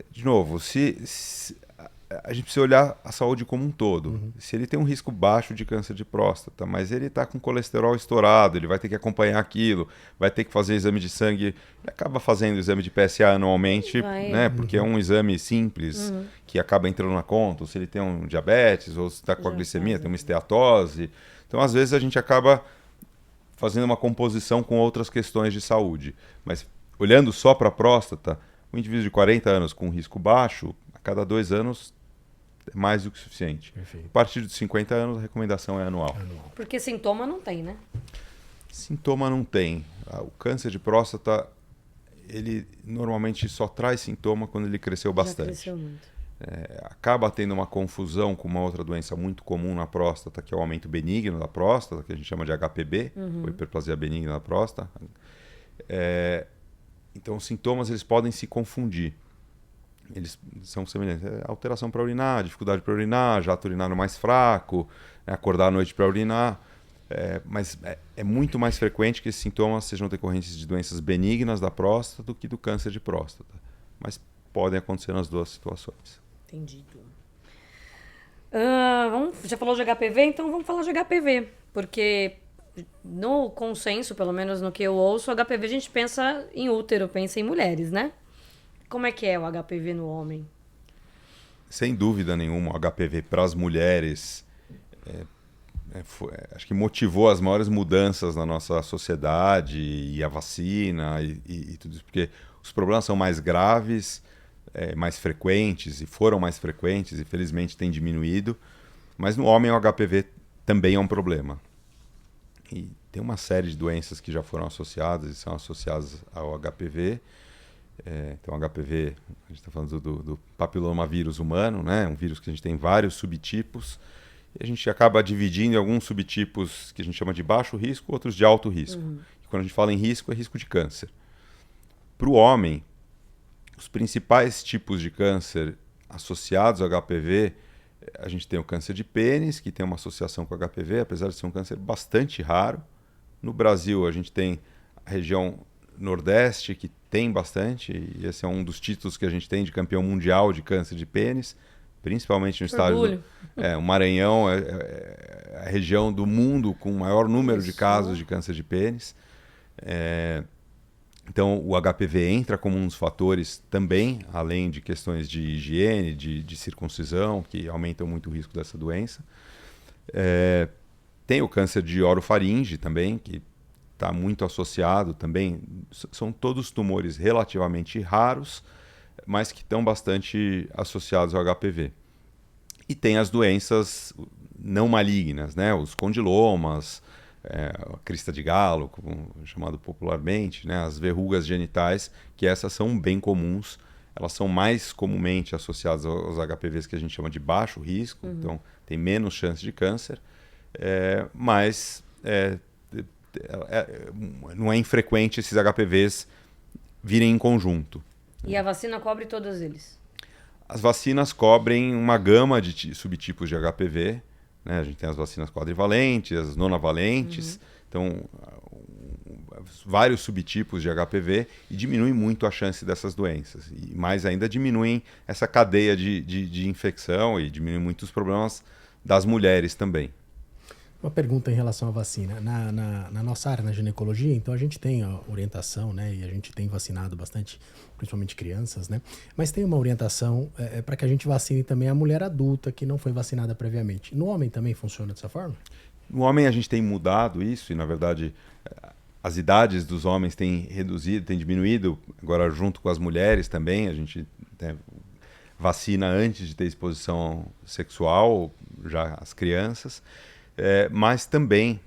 De novo, a gente precisa olhar a saúde como um todo. Se ele tem um risco baixo de câncer de próstata, mas ele está com colesterol estourado, ele vai ter que acompanhar aquilo, vai ter que fazer exame de sangue, ele acaba fazendo exame de PSA anualmente, né? Porque é um exame simples que acaba entrando na conta. Ou se ele tem um diabetes, ou se está com a glicemia, tem uma esteatose. Então, às vezes, a gente acaba fazendo uma composição com outras questões de saúde. Mas olhando só para a próstata, um indivíduo de 40 anos com risco baixo, a cada 2 anos é mais do que suficiente. Perfeito. A partir de 50 anos, a recomendação é anual. Porque sintoma não tem, né? Sintoma não tem. O câncer de próstata, ele normalmente só traz sintoma quando ele cresceu bastante. Já cresceu muito. Acaba tendo uma confusão com uma outra doença muito comum na próstata, que é o aumento benigno da próstata, que a gente chama de HPB, ou hiperplasia benigna da próstata. Então, os sintomas eles podem se confundir. Eles são semelhantes. Alteração para urinar, dificuldade para urinar, jato urinário mais fraco, acordar à noite para urinar. Mas é muito mais frequente que esses sintomas sejam decorrentes de doenças benignas da próstata do que do câncer de próstata. Mas podem acontecer nas duas situações. Entendido. Já falou de HPV, então vamos falar de HPV. Porque no consenso, pelo menos no que eu ouço, o HPV a gente pensa em útero, pensa em mulheres, né? Como é que é o HPV no homem? sem dúvida nenhuma, o HPV para as mulheres acho que motivou as maiores mudanças na nossa sociedade, e a vacina e tudo isso, porque os problemas são mais graves, mais frequentes, e foram mais frequentes, e felizmente tem diminuído, mas no homem o HPV também é um problema. E tem uma série de doenças que já foram associadas e são associadas ao HPV. Então, HPV, a gente está falando do papilomavírus humano, né? Um vírus que a gente tem vários subtipos, e a gente acaba dividindo em alguns subtipos que a gente chama de baixo risco, outros de alto risco. E quando a gente fala em risco, é risco de câncer. Para o homem, os principais tipos de câncer associados ao HPV, a gente tem o câncer de pênis, que tem uma associação com o HPV, apesar de ser um câncer bastante raro. No Brasil, a gente tem a região Nordeste, que tem bastante, e esse é um dos títulos que a gente tem de campeão mundial de câncer de pênis, principalmente no estado o Maranhão é a região do mundo com o maior número de casos de câncer de pênis. Então, o HPV entra como um dos fatores também, além de questões de higiene, de circuncisão, que aumentam muito o risco dessa doença. Tem o câncer de orofaringe também, que está muito associado também. São todos tumores relativamente raros, mas que estão bastante associados ao HPV. E tem as doenças não malignas, né? Os condilomas, a crista de galo, como chamado popularmente, né? As verrugas genitais, que essas são bem comuns. Elas são mais comumente associadas aos HPVs que a gente chama de baixo risco, então tem menos chance de câncer, mas não é infrequente esses HPVs virem em conjunto. E a vacina cobre todos eles? As vacinas cobrem uma gama de subtipos de HPV, né? A gente tem as vacinas quadrivalentes, as nonavalentes, então vários subtipos de HPV, e diminuem muito a chance dessas doenças. E mais ainda diminuem essa cadeia de infecção, e diminuem muito os problemas das mulheres também. Uma pergunta em relação à vacina. Na nossa área, na ginecologia, então a gente tem a orientação, né? E a gente tem vacinado bastante, principalmente crianças, né? Mas tem uma orientação para que a gente vacine também a mulher adulta que não foi vacinada previamente. No homem também funciona dessa forma? No homem a gente tem mudado isso, e na verdade as idades dos homens têm reduzido, têm diminuído, agora junto com as mulheres também. A gente vacina antes de ter exposição sexual, já as crianças. Mas também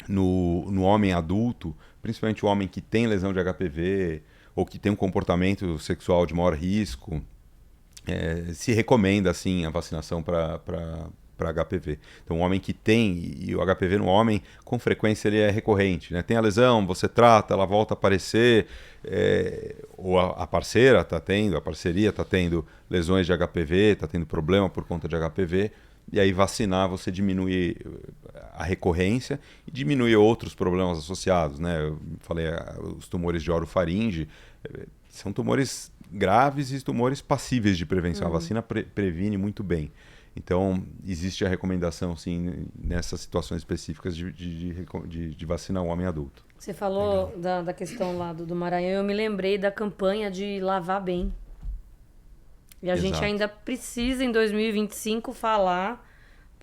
no homem adulto, principalmente o homem que tem lesão de HPV ou que tem um comportamento sexual de maior risco, se recomenda assim a vacinação para HPV. Então, o homem que tem, e o HPV no homem, com frequência ele é recorrente, né? Tem a lesão, você trata, ela volta a aparecer, ou a parceira está tendo, a parceria está tendo lesões de HPV, está tendo problema por conta de HPV, e aí vacinar você diminui a recorrência e diminui outros problemas associados, né? Eu falei, os tumores de orofaringe são tumores graves e tumores passíveis de prevenção. A vacina previne muito bem. Então, existe a recomendação, sim, nessas situações específicas de vacinar o homem adulto. Você falou da questão lá do Maranhão, eu me lembrei da campanha de lavar bem. E a gente ainda precisa, em 2025, falar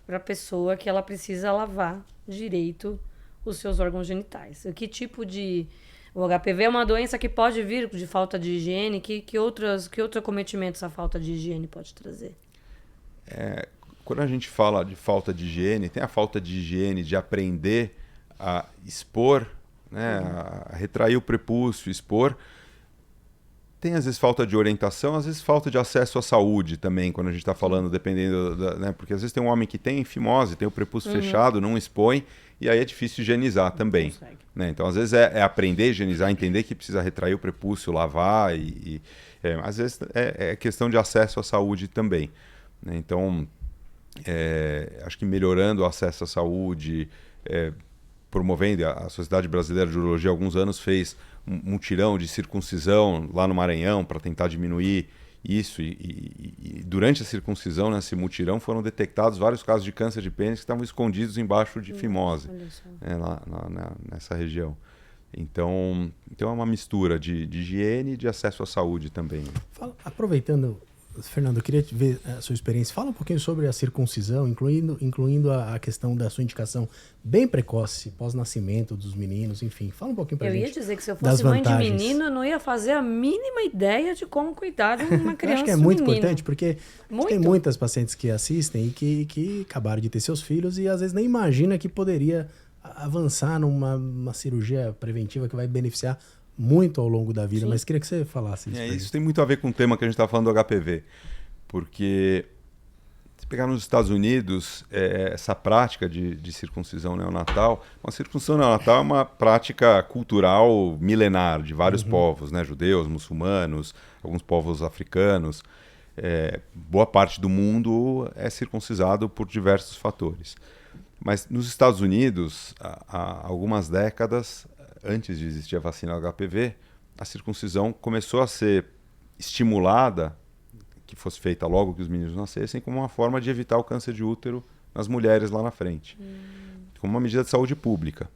para a pessoa que ela precisa lavar direito os seus órgãos genitais. Que tipo de... O HPV é uma doença que pode vir de falta de higiene. Que outros acometimentos a falta de higiene pode trazer? Quando a gente fala de falta de higiene, tem a falta de higiene de aprender a expor, né, a retrair o prepúcio, expor. Tem, às vezes, falta de orientação, às vezes falta de acesso à saúde também, quando a gente está falando, dependendo, né? Porque às vezes tem um homem que tem fimose, tem o prepúcio fechado, não expõe, e aí é difícil higienizar também. Né? Então, às vezes, é aprender a higienizar, entender que precisa retrair o prepúcio, lavar, às vezes é questão de acesso à saúde também. Né? Então, acho que melhorando o acesso à saúde, promovendo, a Sociedade Brasileira de Urologia há alguns anos fez um mutirão de circuncisão lá no Maranhão para tentar diminuir isso, e durante a circuncisão, nesse mutirão, foram detectados vários casos de câncer de pênis que estavam escondidos embaixo de fimose, lá nessa região. Então é uma mistura de higiene e de acesso à saúde também. Aproveitando Fernando, eu queria ver a sua experiência. Fala um pouquinho sobre a circuncisão, incluindo a questão da sua indicação bem precoce, pós-nascimento dos meninos, enfim. Fala um pouquinho pra gente. Eu ia dizer que se eu fosse mãe de menino, eu não ia fazer a mínima ideia de como cuidar de uma criança. Eu acho que é muito importante, porque tem muitas pacientes que assistem e que acabaram de ter seus filhos e às vezes nem imagina que poderia avançar numa cirurgia preventiva que vai beneficiar muito ao longo da vida, mas queria que você falasse isso. Isso tem muito a ver com o tema que a gente está falando do HPV, porque se pegar nos Estados Unidos, essa prática de circuncisão neonatal, uma circuncisão neonatal é uma prática cultural milenar de vários povos, né? Judeus, muçulmanos, alguns povos africanos. Boa parte do mundo é circuncisado por diversos fatores. Mas nos Estados Unidos, há algumas décadas, antes de existir a vacina HPV, a circuncisão começou a ser estimulada, que fosse feita logo que os meninos nascessem, como uma forma de evitar o câncer de útero nas mulheres lá na frente, como uma medida de saúde pública.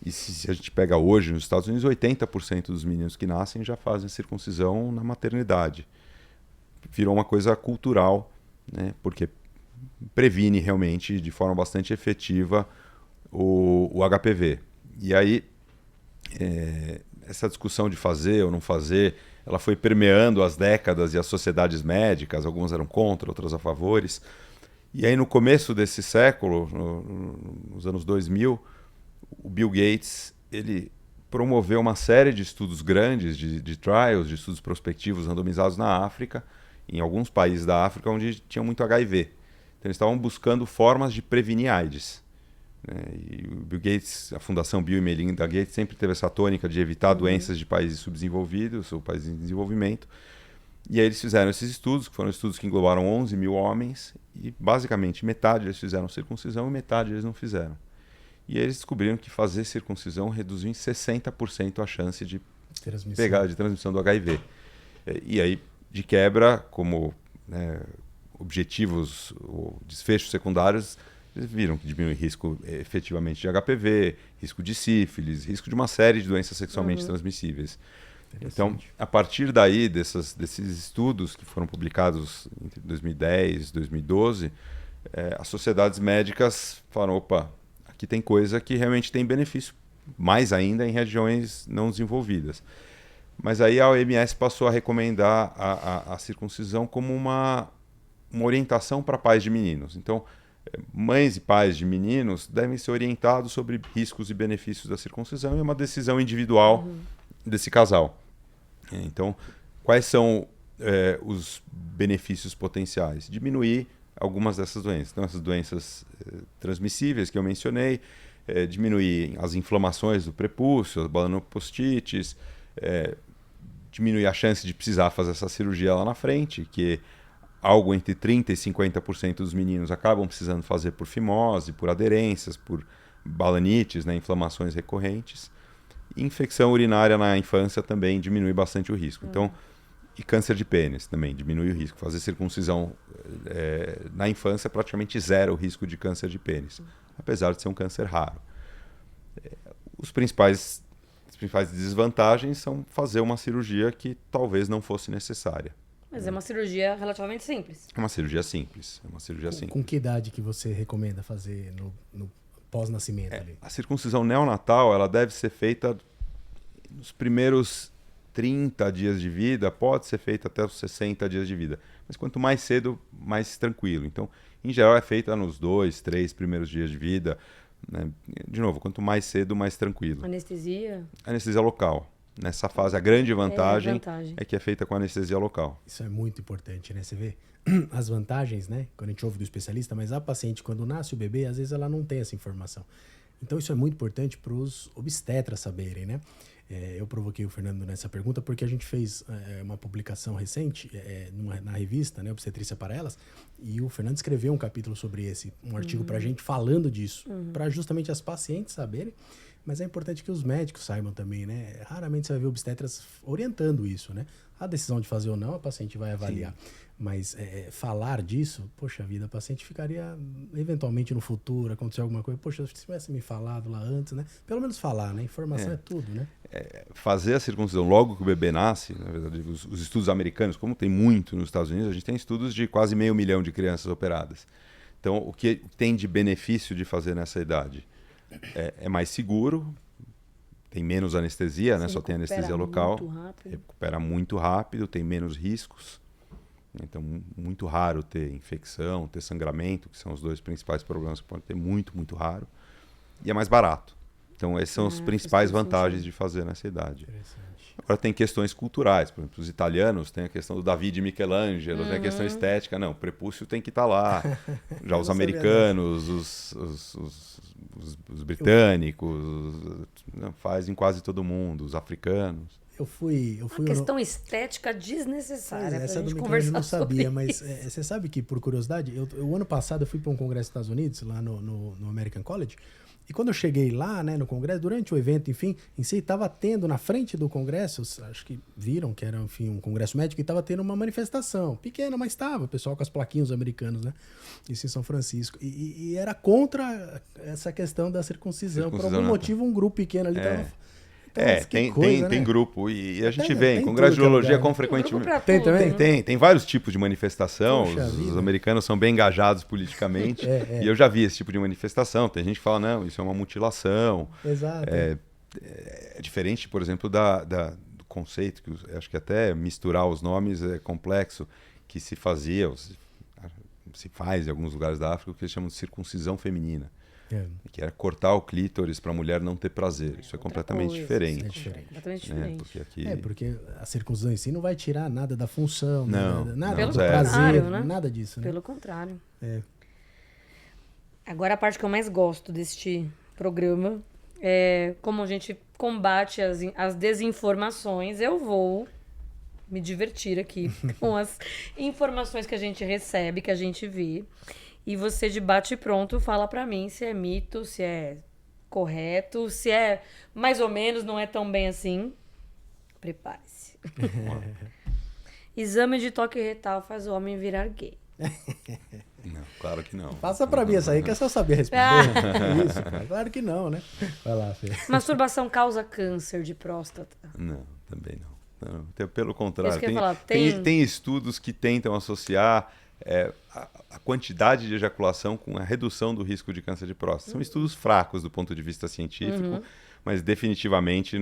E se a gente pega hoje nos Estados Unidos, 80% dos meninos que nascem já fazem circuncisão na maternidade. Virou uma coisa cultural, né? Porque previne realmente de forma bastante efetiva o HPV. E aí essa discussão de fazer ou não fazer, ela foi permeando as décadas e as sociedades médicas, algumas eram contra, outras a favores. E aí no começo desse século, nos anos 2000, o Bill Gates, ele promoveu uma série de estudos grandes, de trials, de estudos prospectivos randomizados na África, em alguns países da África onde tinha muito HIV. Então eles estavam buscando formas de prevenir AIDS. E o Bill Gates, a Fundação Bill e Melinda Gates sempre teve essa tônica de evitar doenças de países subdesenvolvidos ou países em desenvolvimento. E aí eles fizeram esses estudos, que foram estudos que englobaram 11 mil homens, e basicamente metade eles fizeram circuncisão e metade eles não fizeram. E aí eles descobriram que fazer circuncisão reduziu em 60% a chance de transmissão do HIV. E aí, de quebra, como objetivos ou desfechos secundários, eles viram que diminui risco efetivamente de HPV, risco de sífilis, risco de uma série de doenças sexualmente transmissíveis. Então, a partir daí, desses estudos que foram publicados entre 2010 e 2012, as sociedades médicas falaram, opa, aqui tem coisa que realmente tem benefício, mais ainda em regiões não desenvolvidas. Mas aí a OMS passou a recomendar a circuncisão como uma orientação para pais de meninos. Então, mães e pais de meninos devem ser orientados sobre riscos e benefícios da circuncisão e é uma decisão individual desse casal. Então, quais são os benefícios potenciais? Diminuir algumas dessas doenças. Então, essas doenças transmissíveis que eu mencionei, diminuir as inflamações do prepúcio, as balanopostites, diminuir a chance de precisar fazer essa cirurgia lá na frente, que algo entre 30% e 50% dos meninos acabam precisando fazer por fimose, por aderências, por balanites, né, inflamações recorrentes. E infecção urinária na infância também diminui bastante o risco. Então, e câncer de pênis também diminui o risco. Fazer circuncisão na infância praticamente zero o risco de câncer de pênis, apesar de ser um câncer raro. As principais desvantagens são fazer uma cirurgia que talvez não fosse necessária. Mas é uma cirurgia relativamente simples. É uma cirurgia simples. Com que idade que você recomenda fazer no pós-nascimento ali? A circuncisão neonatal ela deve ser feita nos primeiros 30 dias de vida, pode ser feita até os 60 dias de vida. Mas quanto mais cedo, mais tranquilo. Então, em geral, é feita nos 2, 3 primeiros dias de vida. Né? De novo, quanto mais cedo, mais tranquilo. Anestesia? Anestesia local. Nessa fase, a grande vantagem é que é feita com anestesia local. Isso é muito importante, né? Você vê as vantagens, né? Quando a gente ouve do especialista, mas a paciente, quando nasce o bebê, às vezes ela não tem essa informação. Então, isso é muito importante para os obstetras saberem, né? Eu provoquei o Fernando nessa pergunta porque a gente fez uma publicação recente na revista, né, Obstetrícia para Elas, e o Fernando escreveu um capítulo sobre um artigo para a gente falando disso, para justamente as pacientes saberem, Mas é importante que os médicos saibam também, né? Raramente você vai ver obstetras orientando isso, né? A decisão de fazer ou não, a paciente vai avaliar. Sim. Mas falar disso, poxa vida, a paciente ficaria, eventualmente no futuro, acontecer alguma coisa, poxa, se tivesse me falado lá antes, né? Pelo menos falar, né? Informação é tudo, né? Fazer a circuncisão logo que o bebê nasce, na verdade, os estudos americanos, como tem muito nos Estados Unidos, a gente tem estudos de quase 500 mil de crianças operadas. Então, o que tem de benefício de fazer nessa idade? É mais seguro, tem menos anestesia, né? Só tem anestesia local. Recupera muito rápido, tem menos riscos. Então, muito raro ter infecção, ter sangramento, que são os dois principais problemas que podem ter, muito raro. E é mais barato. Então, essas são as principais vantagens de fazer nessa idade. Agora, tem questões culturais. Por exemplo, os italianos têm a questão do David e Michelangelo, tem a questão estética. Não, o prepúcio tem que estar lá. Já os americanos, os britânicos, fazem quase todo mundo, os africanos. Eu fui uma questão estética desnecessária. Essa do Michelangelo eu não sabia, mas você sabe que, por curiosidade, o ano passado eu fui para um congresso nos Estados Unidos, lá no American College, e quando eu cheguei lá, né, no congresso, durante o evento, enfim, em si, estava tendo na frente do congresso, acho que viram que era, enfim, um congresso médico, e estava tendo uma manifestação, pequena, mas estava, o pessoal com as plaquinhas americanos, né, isso em São Francisco, e era contra essa questão da circuncisão, por algum motivo um grupo pequeno ali estava... Então, tem grupo e a gente vê em congresso de urologia com frequentemente. Tem vários tipos de manifestação. Os americanos são bem engajados politicamente e eu já vi esse tipo de manifestação. Tem gente que fala, não, isso é uma mutilação. Exato. É diferente, por exemplo, do conceito, que acho que até misturar os nomes é complexo, que se faz em alguns lugares da África, o que eles chamam de circuncisão feminina. Que era cortar o clítoris para a mulher não ter prazer. Isso é completamente diferente. Completamente diferente. Porque a circuncisão em si não vai tirar nada da função, nada Pelo do prazer, né? nada disso. Né? Pelo contrário. Agora a parte que eu mais gosto deste programa é como a gente combate as desinformações. Eu vou me divertir aqui com as informações que a gente recebe, que a gente vê. E você, de bate pronto, fala pra mim se é mito, se é correto, se é mais ou menos, não é tão bem assim. Prepare-se. Exame de toque retal faz o homem virar gay. Não, claro que não. Passa pra mim essa aí, que eu só sabia responder. Isso, cara. Claro que não, né? Vai lá, Fê. Masturbação causa câncer de próstata? Não, também não. Pelo contrário, tem estudos que tentam associar a quantidade de ejaculação com a redução do risco de câncer de próstata. São estudos fracos do ponto de vista científico, mas definitivamente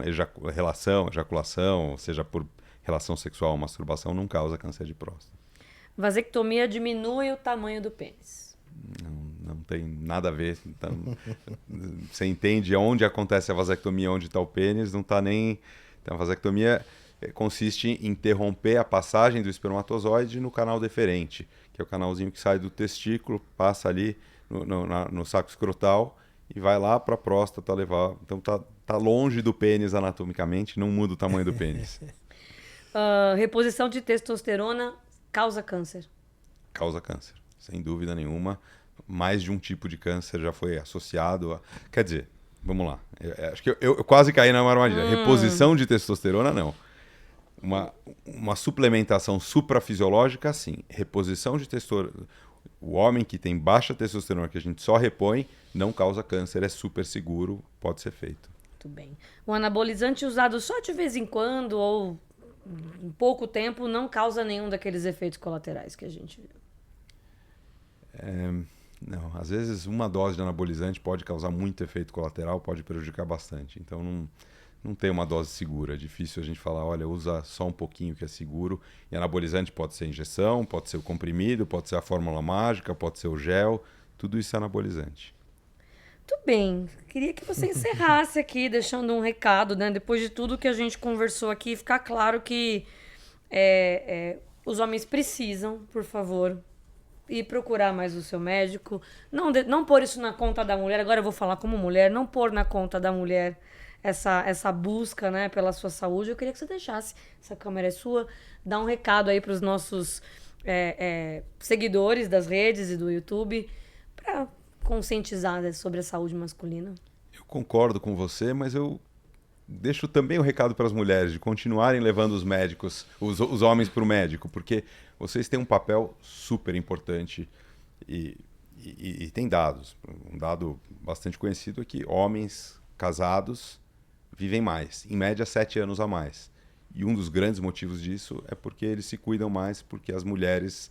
ejaculação, seja por relação sexual ou masturbação, não causa câncer de próstata. Vasectomia diminui o tamanho do pênis? Não tem nada a ver. Então, você entende onde acontece a vasectomia, onde está o pênis, não está nem... Então, a vasectomia consiste em interromper a passagem do espermatozoide no canal deferente, que é o canalzinho que sai do testículo, passa ali no saco escrotal e vai lá para a próstata levar. Então tá longe do pênis anatomicamente, não muda o tamanho do pênis. Reposição de testosterona causa câncer? Causa câncer, sem dúvida nenhuma. Mais de um tipo de câncer já foi associado a... Quer dizer, vamos lá. Acho que eu quase caí na armadilha. Reposição de testosterona, não. Uma suplementação suprafisiológica, sim. Reposição de testosterona. O homem que tem baixa testosterona, que a gente só repõe, não causa câncer, é super seguro, pode ser feito. Muito bem. O anabolizante usado só de vez em quando ou em pouco tempo não causa nenhum daqueles efeitos colaterais que a gente viu? Não, às vezes uma dose de anabolizante pode causar muito efeito colateral, pode prejudicar bastante. Então não tem uma dose segura. É difícil a gente falar, olha, usa só um pouquinho que é seguro. E anabolizante pode ser injeção, pode ser o comprimido, pode ser a fórmula mágica, pode ser o gel. Tudo isso é anabolizante. Muito bem. Queria que você encerrasse aqui, deixando um recado, né? Depois de tudo que a gente conversou aqui, ficar claro que os homens precisam, por favor, ir procurar mais o seu médico. Não pôr isso na conta da mulher. Agora eu vou falar como mulher. Não pôr na conta da mulher essa busca, né, pela sua saúde. Eu queria que você deixasse, essa câmera é sua, dar um recado aí para os nossos seguidores das redes e do YouTube para conscientizar sobre a saúde masculina. Eu concordo com você, mas eu deixo também o recado para as mulheres de continuarem levando os médicos, os homens para o médico, porque vocês têm um papel super importante e tem dados. Um dado bastante conhecido é que homens casados vivem mais, em média 7 anos a mais. E um dos grandes motivos disso é porque eles se cuidam mais, porque as mulheres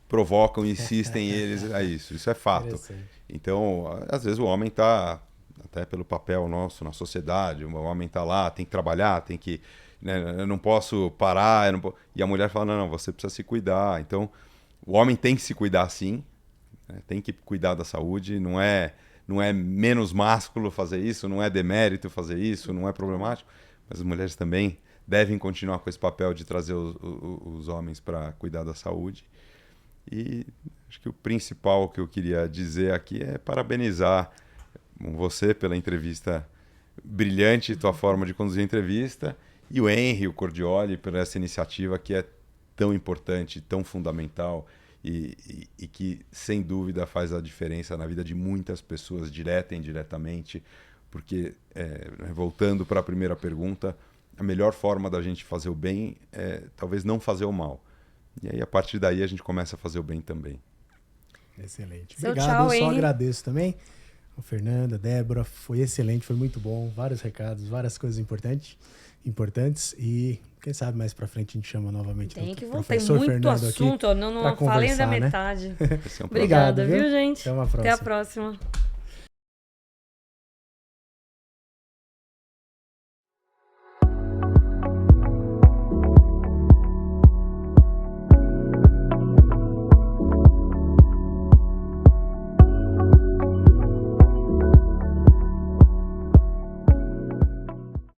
provocam e insistem eles a isso. Isso é fato. Então, às vezes o homem está, até pelo papel nosso na sociedade, o homem está lá, tem que trabalhar, tem que... Né, eu não posso parar, e a mulher fala, não, você precisa se cuidar. Então, o homem tem que se cuidar sim, né, tem que cuidar da saúde, não é menos másculo fazer isso, não é demérito fazer isso, não é problemático, mas as mulheres também devem continuar com esse papel de trazer os homens para cuidar da saúde. E acho que o principal que eu queria dizer aqui é parabenizar você pela entrevista brilhante, tua forma de conduzir a entrevista, e o Henry, o Cordioli, por essa iniciativa que é tão importante, tão fundamental e que, sem dúvida, faz a diferença na vida de muitas pessoas, direta e indiretamente, porque, voltando para a primeira pergunta, a melhor forma da gente fazer o bem é talvez não fazer o mal. E aí, a partir daí, a gente começa a fazer o bem também. Excelente. Seu Obrigado, tchau, eu só Henry. agradeço também. O Fernando, a Débora, foi excelente, foi muito bom. Vários recados, várias coisas importantes. E quem sabe mais pra frente a gente chama novamente Tem o que voltar. Tem professor muito Fernando assunto. aqui Eu não pra falei da conversar, né? metade. Esse é um prazer. Obrigada, Obrigado, viu, gente? Até uma próxima. Até a próxima.